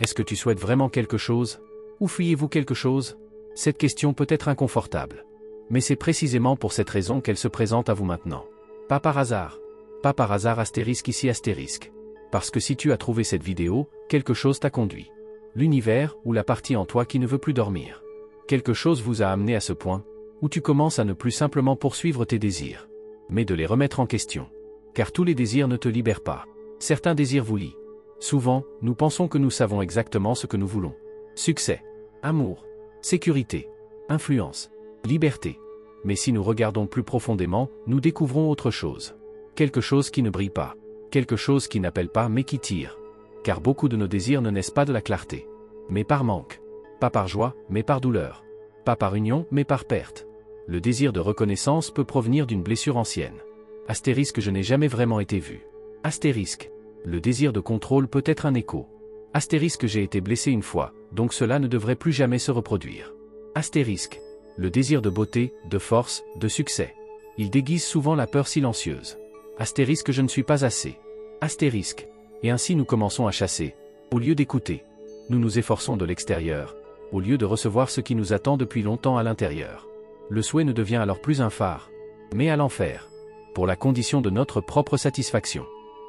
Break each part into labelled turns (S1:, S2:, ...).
S1: Est-ce que tu souhaites vraiment quelque chose? Ou fuyez-vous quelque chose? Cette question peut être inconfortable. Mais c'est précisément pour cette raison qu'elle se présente à vous maintenant. Pas par hasard. Pas par hasard astérisque ici astérisque. Parce que si tu as trouvé cette vidéo, quelque chose t'a conduit. L'univers ou la partie en toi qui ne veut plus dormir. Quelque chose vous a amené à ce point, où tu commences à ne plus simplement poursuivre tes désirs, mais de les remettre en question. Car tous les désirs ne te libèrent pas. Certains désirs vous lient. Souvent, nous pensons que nous savons exactement ce que nous voulons. Succès, amour, sécurité, influence, liberté. Mais si nous regardons plus profondément, nous découvrons autre chose. Quelque chose qui ne brille pas. Quelque chose qui n'appelle pas mais qui tire. Car beaucoup de nos désirs ne naissent pas de la clarté, mais par manque. Pas par joie, mais par douleur. Pas par union, mais par perte. Le désir de reconnaissance peut provenir d'une blessure ancienne. Astérisque je n'ai jamais vraiment été vu. Astérisque. Le désir de contrôle peut être un écho. Astérisque j'ai été blessé une fois, donc cela ne devrait plus jamais se reproduire. Astérisque. Le désir de beauté, de force, de succès. Il déguise souvent la peur silencieuse. Astérisque je ne suis pas assez. Astérisque. Et ainsi nous commençons à chasser, au lieu d'écouter. Nous nous efforçons de l'extérieur, au lieu de recevoir ce qui nous attend depuis longtemps à l'intérieur. Le souhait ne devient alors plus un phare, mais à l'enfer. Pour la condition de notre propre satisfaction.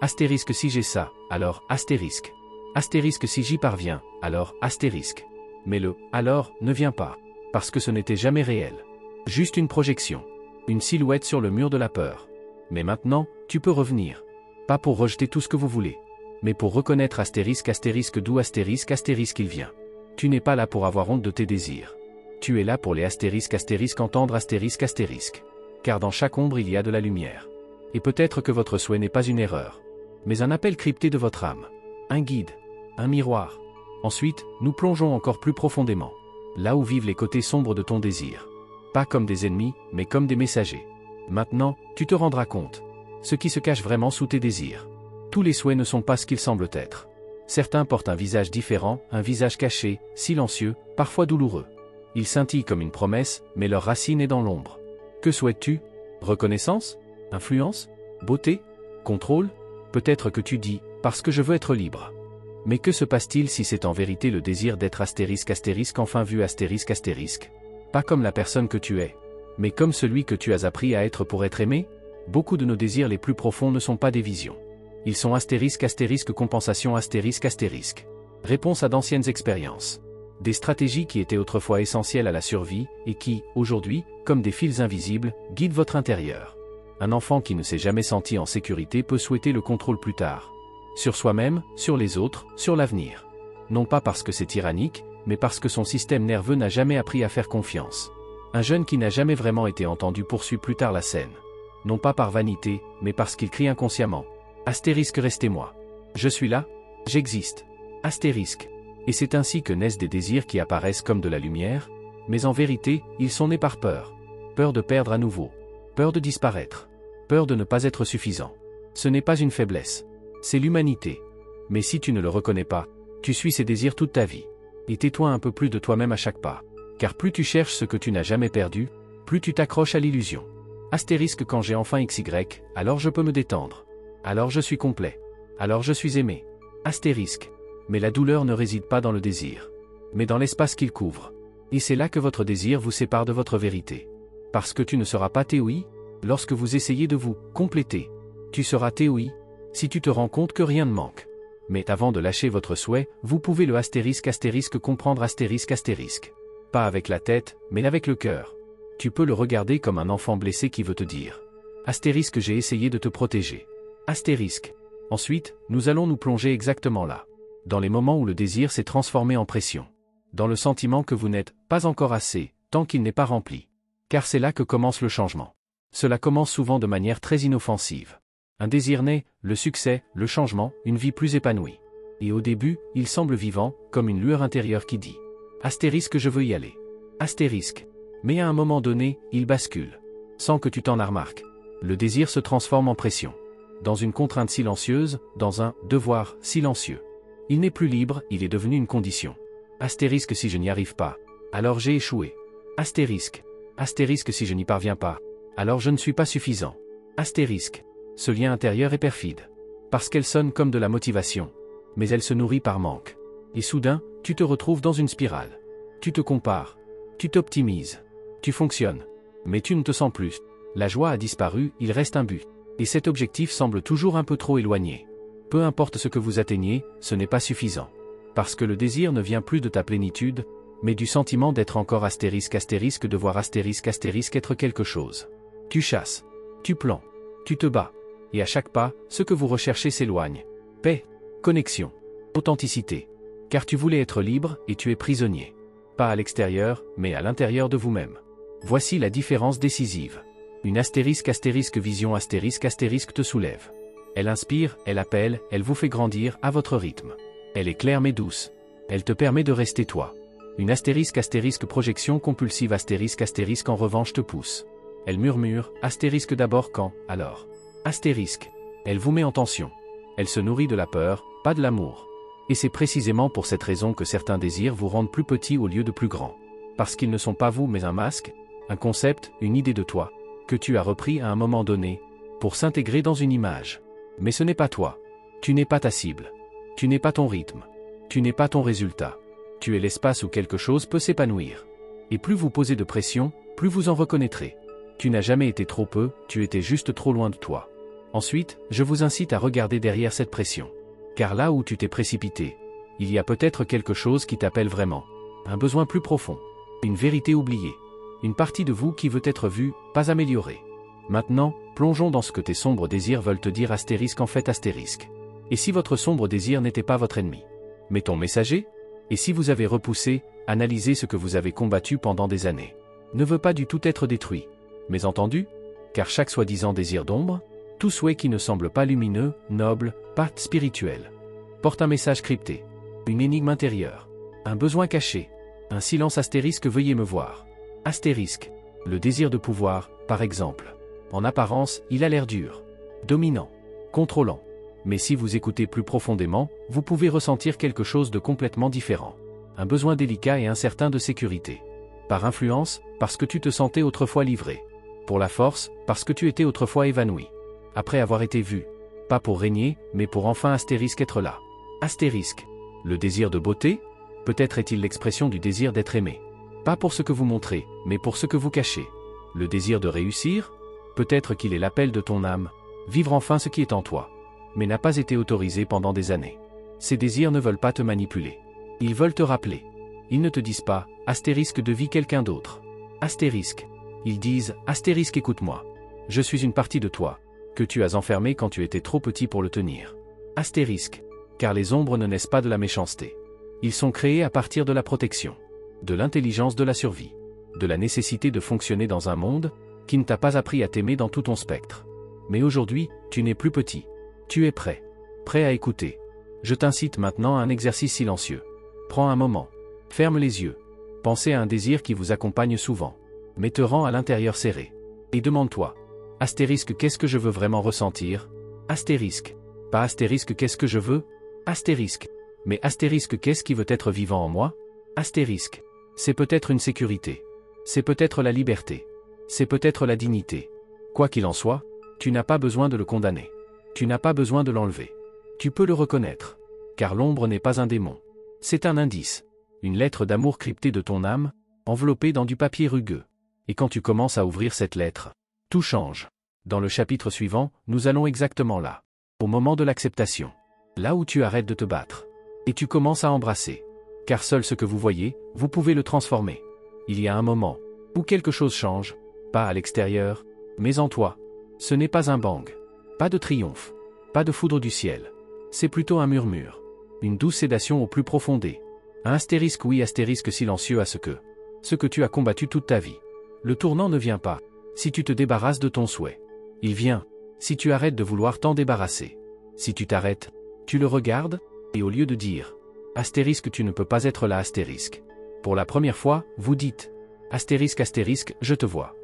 S1: Astérisque si j'ai ça, alors astérisque. Astérisque si j'y parviens, alors astérisque. Mais le « alors » ne vient pas, parce que ce n'était jamais réel. Juste une projection. Une silhouette sur le mur de la peur. Mais maintenant, tu peux revenir. Pas pour rejeter tout ce que vous voulez, mais pour reconnaître astérisque d'où astérisque il vient. Tu n'es pas là pour avoir honte de tes désirs. Tu es là pour les astérisque entendre astérisque. Car dans chaque ombre il y a de la lumière. Et peut-être que votre souhait n'est pas une erreur, mais un appel crypté de votre âme. Un guide. Un miroir. Ensuite, nous plongeons encore plus profondément. Là où vivent les côtés sombres de ton désir. Pas comme des ennemis, mais comme des messagers. Maintenant, tu te rendras compte. Ce qui se cache vraiment sous tes désirs. Tous les souhaits ne sont pas ce qu'ils semblent être. Certains portent un visage différent, un visage caché, silencieux, parfois douloureux. Ils scintillent comme une promesse, mais leur racine est dans l'ombre. Que souhaites-tu? Reconnaissance? Influence? Beauté? Contrôle? Peut-être que tu dis, parce que je veux être libre. Mais que se passe-t-il si c'est en vérité le désir d'être astérisque enfin vu astérisque? Pas comme la personne que tu es, mais comme celui que tu as appris à être pour être aimé? Beaucoup de nos désirs les plus profonds ne sont pas des visions. Ils sont astérisque compensation astérisque. Réponse à d'anciennes expériences. Des stratégies qui étaient autrefois essentielles à la survie, et qui, aujourd'hui, comme des fils invisibles, guident votre intérieur. Un enfant qui ne s'est jamais senti en sécurité peut souhaiter le contrôle plus tard. Sur soi-même, sur les autres, sur l'avenir. Non pas parce que c'est tyrannique, mais parce que son système nerveux n'a jamais appris à faire confiance. Un jeune qui n'a jamais vraiment été entendu poursuit plus tard la scène. Non pas par vanité, mais parce qu'il crie inconsciemment. Astérisque restez-moi. Je suis là, j'existe. Astérisque. Et c'est ainsi que naissent des désirs qui apparaissent comme de la lumière, mais en vérité, ils sont nés par peur. Peur de perdre à nouveau. Peur de disparaître. Peur de ne pas être suffisant. Ce n'est pas une faiblesse. C'est l'humanité. Mais si tu ne le reconnais pas, tu suis ces désirs toute ta vie. Et tais-toi un peu plus de toi-même à chaque pas. Car plus tu cherches ce que tu n'as jamais perdu, plus tu t'accroches à l'illusion. Astérisque quand j'ai enfin XY, alors je peux me détendre. Alors je suis complet. Alors je suis aimé. Astérisque. Mais la douleur ne réside pas dans le désir, mais dans l'espace qu'il couvre. Et c'est là que votre désir vous sépare de votre vérité. Parce que tu ne seras pas TOI, lorsque vous essayez de vous compléter. Tu seras TOI, si tu te rends compte que rien ne manque. Mais avant de lâcher votre souhait, vous pouvez le astérisque comprendre astérisque. Pas avec la tête, mais avec le cœur. Tu peux le regarder comme un enfant blessé qui veut te dire. Astérisque j'ai essayé de te protéger. Astérisque. Ensuite, nous allons nous plonger exactement là. Dans les moments où le désir s'est transformé en pression. Dans le sentiment que vous n'êtes pas encore assez, tant qu'il n'est pas rempli. Car c'est là que commence le changement. Cela commence souvent de manière très inoffensive. Un désir naît, le succès, le changement, une vie plus épanouie. Et au début, il semble vivant, comme une lueur intérieure qui dit « Astérisque je veux y aller. Astérisque. » Mais à un moment donné, il bascule. Sans que tu t'en remarques. Le désir se transforme en pression. Dans une contrainte silencieuse, dans un devoir silencieux. Il n'est plus libre, il est devenu une condition. Astérisque si je n'y arrive pas, alors j'ai échoué. Astérisque. Astérisque si je n'y parviens pas, alors je ne suis pas suffisant. Astérisque. Ce lien intérieur est perfide. Parce qu'elle sonne comme de la motivation. Mais elle se nourrit par manque. Et soudain, tu te retrouves dans une spirale. Tu te compares. Tu t'optimises. Tu fonctionnes. Mais tu ne te sens plus. La joie a disparu, il reste un but. Et cet objectif semble toujours un peu trop éloigné. Peu importe ce que vous atteignez, ce n'est pas suffisant. Parce que le désir ne vient plus de ta plénitude, mais du sentiment d'être encore ***, devoir *** être quelque chose. Tu chasses. Tu plans. Tu te bats. Et à chaque pas, ce que vous recherchez s'éloigne. Paix. Connexion. Authenticité. Car tu voulais être libre, et tu es prisonnier. Pas à l'extérieur, mais à l'intérieur de vous-même. Voici la différence décisive. Une vision te soulève. Elle inspire, elle appelle, elle vous fait grandir à votre rythme. Elle est claire mais douce. Elle te permet de rester toi. Une projection compulsive en revanche te pousse. Elle murmure, d'abord quand, alors. Elle vous met en tension. Elle se nourrit de la peur, pas de l'amour. Et c'est précisément pour cette raison que certains désirs vous rendent plus petits au lieu de plus grands. Parce qu'ils ne sont pas vous mais un masque, un concept, une idée de toi, que tu as repris à un moment donné, pour s'intégrer dans une image. Mais ce n'est pas toi. Tu n'es pas ta cible. Tu n'es pas ton rythme. Tu n'es pas ton résultat. Tu es l'espace où quelque chose peut s'épanouir. Et plus vous posez de pression, plus vous en reconnaîtrez. Tu n'as jamais été trop peu, tu étais juste trop loin de toi. Ensuite, je vous incite à regarder derrière cette pression. Car là où tu t'es précipité, il y a peut-être quelque chose qui t'appelle vraiment. Un besoin plus profond. Une vérité oubliée. Une partie de vous qui veut être vue, pas améliorée. Maintenant, plongeons dans ce que tes sombres désirs veulent te dire en fait. Et si votre sombre désir n'était pas votre ennemi? Mais ton messager? Et si vous avez repoussé, analysé ce que vous avez combattu pendant des années? Ne veut pas du tout être détruit. Mais entendu? Car chaque soi-disant désir d'ombre, tout souhait qui ne semble pas lumineux, noble, pas spirituel, porte un message crypté. Une énigme intérieure. Un besoin caché. Un silence veuillez me voir. Le désir de pouvoir, par exemple. En apparence, il a l'air dur. Dominant. Contrôlant. Mais si vous écoutez plus profondément, vous pouvez ressentir quelque chose de complètement différent. Un besoin délicat et incertain de sécurité. Par influence, parce que tu te sentais autrefois livré. Pour la force, parce que tu étais autrefois évanoui. Après avoir été vu. Pas pour régner, mais pour enfin être là. Le désir de beauté? Peut-être est-il l'expression du désir d'être aimé. Pas pour ce que vous montrez, mais pour ce que vous cachez. Le désir de réussir? Peut-être qu'il est l'appel de ton âme. Vivre enfin ce qui est en toi. Mais n'a pas été autorisé pendant des années. Ces désirs ne veulent pas te manipuler. Ils veulent te rappeler. Ils ne te disent pas, de vie quelqu'un d'autre. Ils disent, écoute-moi. Je suis une partie de toi, que tu as enfermée quand tu étais trop petit pour le tenir. Car les ombres ne naissent pas de la méchanceté. Ils sont créés à partir de la protection. De l'intelligence de la survie. De la nécessité de fonctionner dans un monde, qui ne t'a pas appris à t'aimer dans tout ton spectre. Mais aujourd'hui, tu n'es plus petit. Tu es prêt. Prêt à écouter. Je t'incite maintenant à un exercice silencieux. Prends un moment. Ferme les yeux. Pensez à un désir qui vous accompagne souvent. Mais te rend à l'intérieur serré. Et demande-toi. Qu'est-ce que je veux vraiment ressentir? Pas qu'est-ce que je veux? Mais qu'est-ce qui veut être vivant en moi? C'est peut-être une sécurité. C'est peut-être la liberté. C'est peut-être la dignité. Quoi qu'il en soit, tu n'as pas besoin de le condamner. Tu n'as pas besoin de l'enlever. Tu peux le reconnaître. Car l'ombre n'est pas un démon. C'est un indice. Une lettre d'amour cryptée de ton âme, enveloppée dans du papier rugueux. Et quand tu commences à ouvrir cette lettre, tout change. Dans le chapitre suivant, nous allons exactement là. Au moment de l'acceptation. Là où tu arrêtes de te battre. Et tu commences à embrasser. Car seul ce que vous voyez, vous pouvez le transformer. Il y a un moment où quelque chose change, pas à l'extérieur, mais en toi. Ce n'est pas un bang. Pas de triomphe. Pas de foudre du ciel. C'est plutôt un murmure. Une douce sédation au plus profondé. Un oui silencieux à ce que tu as combattu toute ta vie. Le tournant ne vient pas si tu te débarrasses de ton souhait. Il vient si tu arrêtes de vouloir t'en débarrasser. Si tu t'arrêtes, tu le regardes, et au lieu de dire tu ne peux pas être là pour la première fois, vous dites je te vois.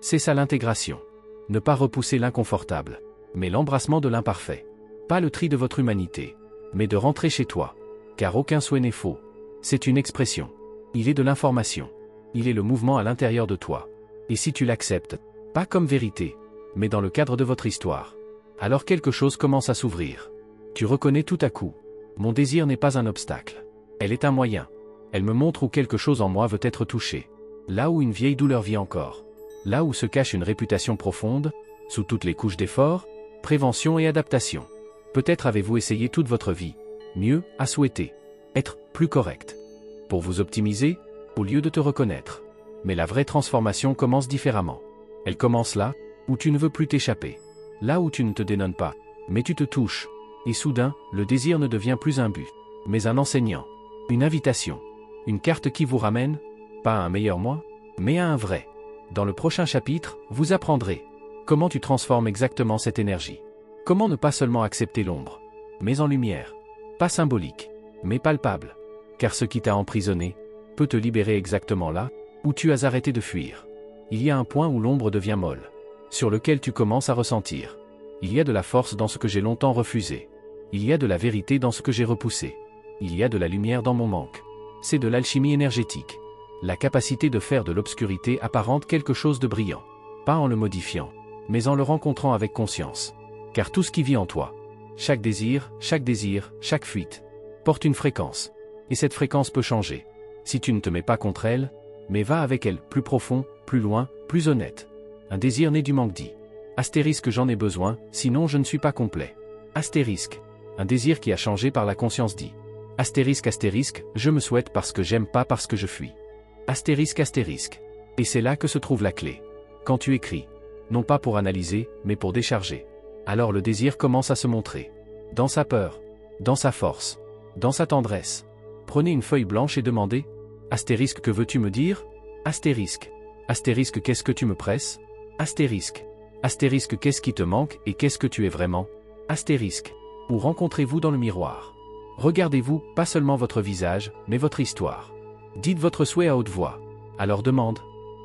S1: C'est ça l'intégration. Ne pas repousser l'inconfortable, mais l'embrassement de l'imparfait. Pas le tri de votre humanité, mais de rentrer chez toi. Car aucun souhait n'est faux. C'est une expression. Il est de l'information. Il est le mouvement à l'intérieur de toi. Et si tu l'acceptes, pas comme vérité, mais dans le cadre de votre histoire, alors quelque chose commence à s'ouvrir. Tu reconnais tout à coup Mon désir n'est pas un obstacle. Elle est un moyen. Elle me montre où quelque chose en moi veut être touché. Là où une vieille douleur vit encore. Là où se cache une réputation profonde, sous toutes les couches d'effort, prévention et adaptation. Peut-être avez-vous essayé toute votre vie. Mieux, à souhaiter. Être plus correct. Pour vous optimiser, au lieu de te reconnaître. Mais la vraie transformation commence différemment. Elle commence là, où tu ne veux plus t'échapper. Là où tu ne te dénonnes pas, mais tu te touches. Et soudain, le désir ne devient plus un but, mais un enseignant. Une invitation. Une carte qui vous ramène, pas à un meilleur moi, mais à un vrai. Dans le prochain chapitre, vous apprendrez comment tu transformes exactement cette énergie. Comment ne pas seulement accepter l'ombre, mais en lumière. Pas symbolique, mais palpable. Car ce qui t'a emprisonné peut te libérer exactement là où tu as arrêté de fuir. Il y a un point où l'ombre devient molle, sur lequel tu commences à ressentir. Il y a de la force dans ce que j'ai longtemps refusé. Il y a de la vérité dans ce que j'ai repoussé. Il y a de la lumière dans mon manque. C'est de l'alchimie énergétique. La capacité de faire de l'obscurité apparente quelque chose de brillant. Pas en le modifiant, mais en le rencontrant avec conscience. Car tout ce qui vit en toi, chaque désir, chaque fuite, porte une fréquence. Et cette fréquence peut changer. Si tu ne te mets pas contre elle, mais va avec elle, plus profond, plus loin, plus honnête. Un désir né du manque dit. Astérisque j'en ai besoin, sinon je ne suis pas complet. Astérisque. Un désir qui a changé par la conscience dit. Astérisque, je me souhaite parce que j'aime pas parce que je fuis. Astérisque. Et c'est là que se trouve la clé. Quand tu écris, non pas pour analyser, mais pour décharger. Alors le désir commence à se montrer. Dans sa peur, dans sa force, dans sa tendresse. Prenez une feuille blanche et demandez. Astérisque que veux-tu me dire? Astérisque. Astérisque qu'est-ce que tu me presses? Astérisque. Astérisque qu'est-ce qui te manque et qu'est-ce que tu es vraiment? Astérisque. Où rencontrez-vous dans le miroir? Regardez-vous, pas seulement votre visage, mais votre histoire. Dites votre souhait à haute voix. Alors demande.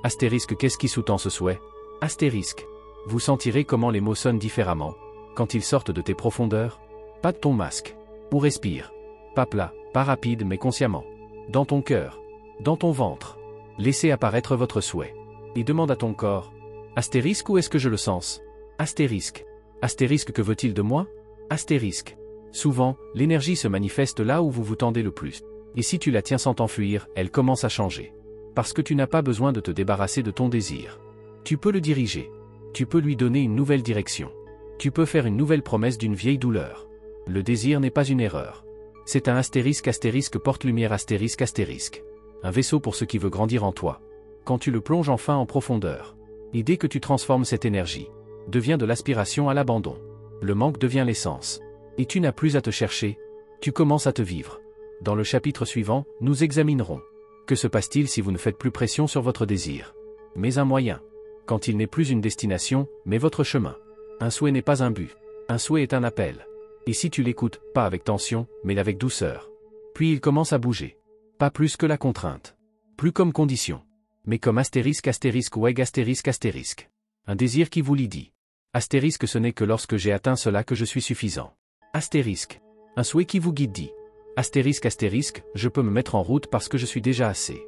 S1: Astérisque qu'est-ce qui sous-tend ce souhait? Astérisque. Vous sentirez comment les mots sonnent différemment, quand ils sortent de tes profondeurs. Pas de ton masque. Ou respire. Pas plat, pas rapide mais consciemment. Dans ton cœur. Dans ton ventre. Laissez apparaître votre souhait. Et demande à ton corps. Astérisque où est-ce que je le sens? Astérisque. Astérisque que veut-il de moi? Astérisque. Souvent, l'énergie se manifeste là où vous vous tendez le plus. Et si tu la tiens sans t'enfuir, elle commence à changer. Parce que tu n'as pas besoin de te débarrasser de ton désir. Tu peux le diriger. Tu peux lui donner une nouvelle direction. Tu peux faire une nouvelle promesse d'une vieille douleur. Le désir n'est pas une erreur. C'est un astérisque porte-lumière astérisque. Un vaisseau pour ce qui veut grandir en toi. Quand tu le plonges enfin en profondeur. Et dès que tu transformes cette énergie, devient de l'aspiration à l'abandon. Le manque devient l'essence. Et tu n'as plus à te chercher, tu commences à te vivre. Dans le chapitre suivant, nous examinerons. Que se passe-t-il si vous ne faites plus pression sur votre désir? Mais un moyen. Quand il n'est plus une destination, mais votre chemin. Un souhait n'est pas un but. Un souhait est un appel. Et si tu l'écoutes, pas avec tension, mais avec douceur. Puis il commence à bouger. Pas plus que la contrainte. Plus comme condition. Mais comme astérisque oueg astérisque. Un désir qui vous l'y dit. Astérisque ce n'est que lorsque j'ai atteint cela que je suis suffisant. Astérisque. Un souhait qui vous guide dit. Astérisque, je peux me mettre en route parce que je suis déjà assez.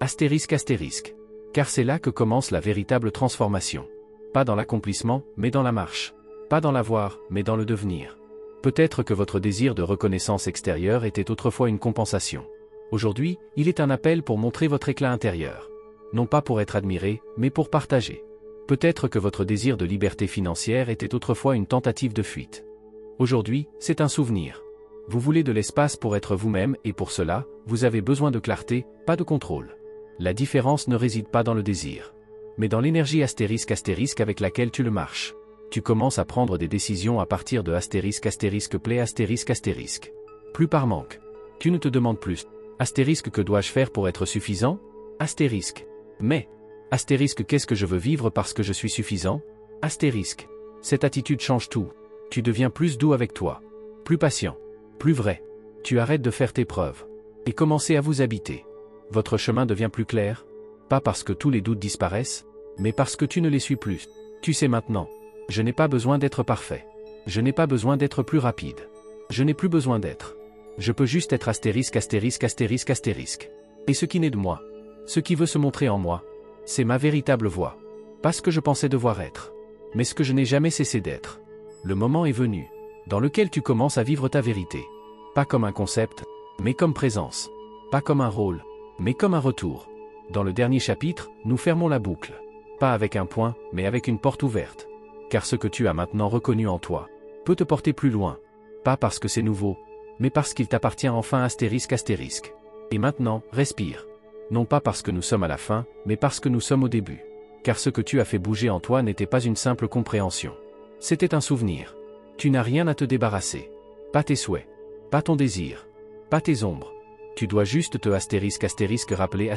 S1: Astérisque. Car c'est là que commence la véritable transformation. Pas dans l'accomplissement, mais dans la marche. Pas dans l'avoir, mais dans le devenir. Peut-être que votre désir de reconnaissance extérieure était autrefois une compensation. Aujourd'hui, il est un appel pour montrer votre éclat intérieur. Non pas pour être admiré, mais pour partager. Peut-être que votre désir de liberté financière était autrefois une tentative de fuite. Aujourd'hui, c'est un souvenir. Vous voulez de l'espace pour être vous-même et pour cela, vous avez besoin de clarté, pas de contrôle. La différence ne réside pas dans le désir, mais dans l'énergie astérisque avec laquelle tu le marches. Tu commences à prendre des décisions à partir de play astérisque. Plus par manque. Tu ne te demandes plus. Astérisque que dois-je faire pour être suffisant? Astérisque. Mais. Astérisque qu'est-ce que je veux vivre parce que je suis suffisant? Astérisque. Cette attitude change tout. Tu deviens plus doux avec toi. Plus patient. Plus vrai. Tu arrêtes de faire tes preuves. Et commencez à vous habiter. Votre chemin devient plus clair. Pas parce que tous les doutes disparaissent, mais parce que tu ne les suis plus. Tu sais maintenant. Je n'ai pas besoin d'être parfait. Je n'ai pas besoin d'être plus rapide. Je n'ai plus besoin d'être. Je peux juste être astérisque. Et ce qui naît de moi, ce qui veut se montrer en moi, c'est ma véritable voix. Pas ce que je pensais devoir être, mais ce que je n'ai jamais cessé d'être. Le moment est venu, dans lequel tu commences à vivre ta vérité. Pas comme un concept, mais comme présence. Pas comme un rôle, mais comme un retour. Dans le dernier chapitre, nous fermons la boucle. Pas avec un point, mais avec une porte ouverte. Car ce que tu as maintenant reconnu en toi peut te porter plus loin. Pas parce que c'est nouveau, mais parce qu'il t'appartient enfin astérisque. Et maintenant, respire. Non pas parce que nous sommes à la fin, mais parce que nous sommes au début. Car ce que tu as fait bouger en toi n'était pas une simple compréhension. C'était un souvenir. Tu n'as rien à te débarrasser. Pas tes souhaits. Pas ton désir. Pas tes ombres. Tu dois juste te rappeler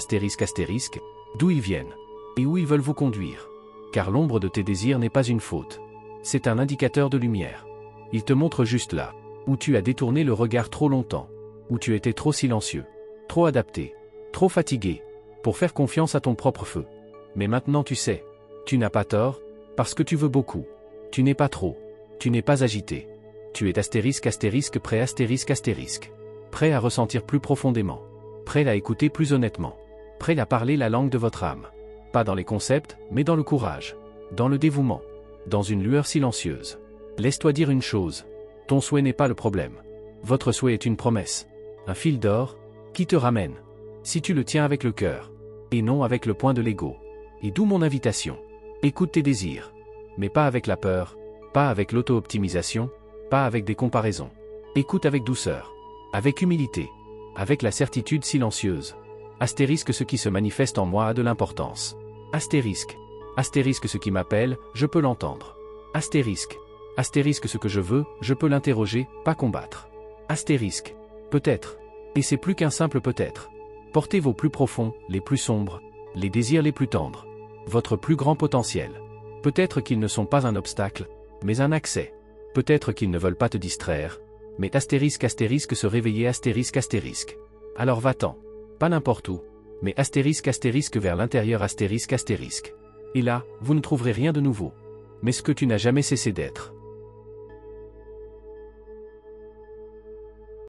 S1: d'où ils viennent. Et où ils veulent vous conduire. Car l'ombre de tes désirs n'est pas une faute. C'est un indicateur de lumière. Il te montre juste là, où tu as détourné le regard trop longtemps, où tu étais trop silencieux, trop adapté, trop fatigué, pour faire confiance à ton propre feu. Mais maintenant tu sais, tu n'as pas tort, parce que tu veux beaucoup. Tu n'es pas trop, tu n'es pas agité. Tu es prêt à ressentir plus profondément, prêt à écouter plus honnêtement, prêt à parler la langue de votre âme. Pas dans les concepts, mais dans le courage, dans le dévouement, dans une lueur silencieuse. Laisse-toi dire une chose, ton souhait n'est pas le problème. Votre souhait est une promesse, un fil d'or, qui te ramène. Si tu le tiens avec le cœur, et non avec le poing de l'ego. Et d'où mon invitation. Écoute tes désirs, mais pas avec la peur, pas avec l'auto-optimisation, pas avec des comparaisons. Écoute avec douceur, avec humilité, avec la certitude silencieuse. Astérisque ce qui se manifeste en moi a de l'importance. Astérisque ce qui m'appelle, je peux l'entendre. Astérisque ce que je veux, je peux l'interroger, pas combattre. Astérisque, peut-être. Et c'est plus qu'un simple peut-être. Portez vos plus profonds, les plus sombres, les désirs les plus tendres. Votre plus grand potentiel. Peut-être qu'ils ne sont pas un obstacle, mais un accès. Peut-être qu'ils ne veulent pas te distraire, mais astérisque se réveiller astérisque. Alors va-t'en. Pas n'importe où, mais astérisque vers l'intérieur astérisque. Et là, vous ne trouverez rien de nouveau. Mais ce que tu n'as jamais cessé d'être.